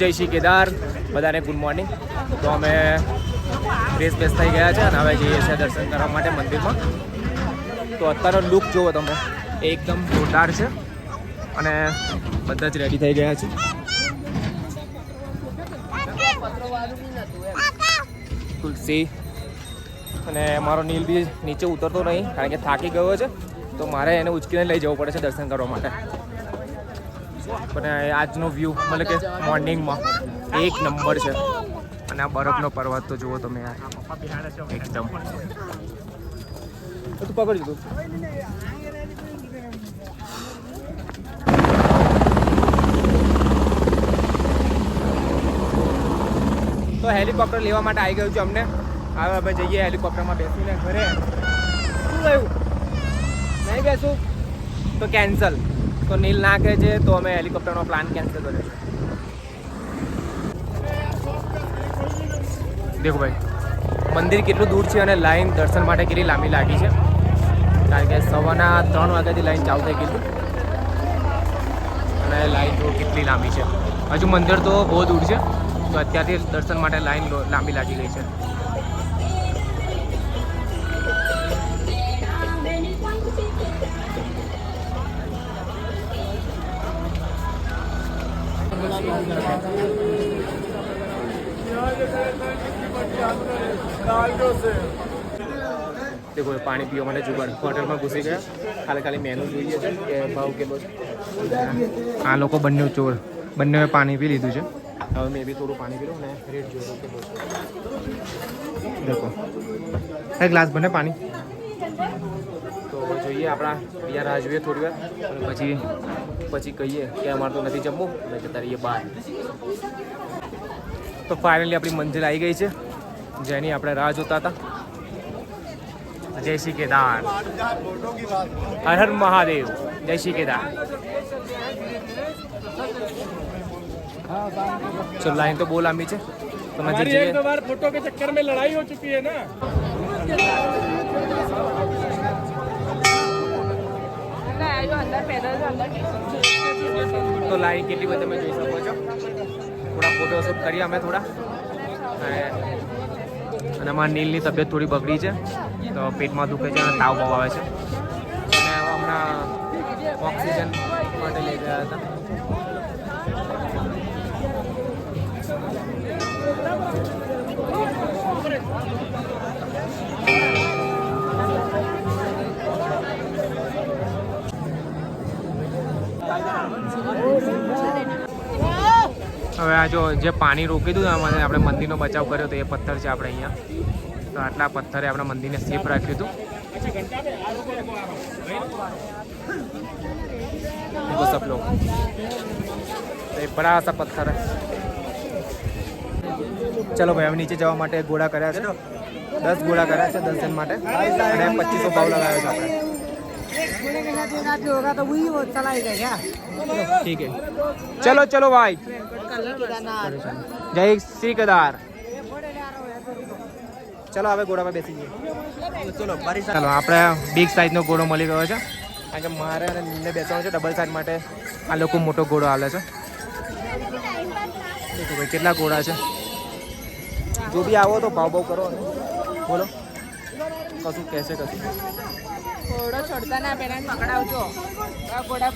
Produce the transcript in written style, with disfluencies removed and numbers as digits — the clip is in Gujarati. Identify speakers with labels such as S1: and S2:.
S1: જય શ્રી કેદાર, બધાને ગુડ મોર્નિંગ. તો અમે ફ્રેશ બેસ થઈ ગયા છે અને હવે જઈએ છીએ દર્શન કરવા માટે મંદિરમાં. તો અત્યારનો લુક જુઓ તમે, એકદમ જોરદાર છે અને બધા જ રેડી થઈ ગયા છે. તુલસી અને મારો નીલ બી નીચે ઉતરતો નહીં કારણ કે થાકી ગયો છે, તો મારે એને ઉચકીને લઈ જવું પડે છે દર્શન કરવા માટે. પણ આજનો વ્યૂ મતલબ કે મોર્નિંગમાં એક નંબર છે અને આ બરફનો પર્વત તો જુઓ તમે યાર, એકદમ. તું પકડજો તું. તો હેલિકોપ્ટર લેવા માટે આવી ગયું છે અમને. હવે અમે જઈએ હેલિકોપ્ટરમાં બેસીને ઘરે. શું થયું? નહીં બેસું તો કેન્સલ. તો નીલ ના કહે છે તો અમે હેલિકોપ્ટરનો પ્લાન કેન્સલ કર્યો છે. દેખો ભાઈ, મંદિર કેટલું દૂર છે અને લાઈન દર્શન માટે કેટલી લાંબી લાગી છે, કારણ કે સવારના 3 વાગ્યાથી લાઈન ચાલુ થઈ ગઈ અને લાઈન તો કેટલી લાંબી છે. હજુ મંદિર તો બહુ દૂર છે, તો અત્યારથી દર્શન માટે લાઈન લાંબી લાગી ગઈ છે. देखो पानी पीवा માટે જુગાડ હોટલમાં ઘૂસી ગયા. ખાલી મેનુ જોઈએ છે કે ભાવ કેટલો છે. આ લોકો બંને પાણી પી લીધું છે. હવે મેં બી થોડું પાણી પી લઉં ને રેટ જોઈ કેટલો છે. દેખો એક ગ્લાસ બને પાણી. તો જોઈએ આપણા અહીંયા રાહ જોઈએ થોડી વાર અને પછી કહીએ કે અમારે તો નથી જમવું અને જતા રહીએ બહાર. તો ફાઇનલી આપણી મંજિલ આવી ગઈ છે જેની આપણે રાહ જોતા હતા. જય શ્રી કેદાર, હર હર મહાદેવ, જય શ્રી કેદાર. चलो लाइन तो बहुत लंबी है. तो मैं एक बार फोटो के चक्कर में लड़ाई हो चुकी है ना. तो लाइन के लिए તમે જોઈ શકો છો. થોડા ફોટો શૂટ કરીએ અમે થોડા. અને અમારા નીલની તબિયત થોડી બગડી છે, તો પેટમાં દુખે છે અને તાવ બહુ આવે છે. અને હમણાં ઓક્સિજન માટે લઈ ગયા હતા. હવે આ જો જે પાણી રોકી દીધું આમાં આપણે મંદિરનો બચાવ કર્યો તો એ પથ્થર છે આપણે અહીંયા. તો આટલા પથ્થરે આપણા મંદિરને સેફ રાખ્યું હતું. देखो सब लोग, एक बड़ा सा पत्थर है. चलो भाई, हम नीचे जवा માટે ઘોડા કર્યા છે. 10 ઘોડા કર્યા છે દર્શન માટે અને 2500 ભાવ લગાવ્યો છે આપણે. ठीक है, चलो चलो भाई. जय श्री केदार. चलो હવે ઘોડામાં બેસી જઈએ. ચલો આપણે બિગ સાઇઝનો ઘોડો મળી ગયો છે, કારણ કે મારે અને નીલને બેસવાનું છે. ડબલ સાઇઝ માટે આ લોકો મોટો ઘોડો આલે છે. દેખો ભાઈ કેટલા ઘોડા છે. જો બી આવો તો ભાવ કરો ને બોલો. કશું કહેશે કશું ઘોડો છોડતા ના પહેલા પકડાવજો. ઘોડા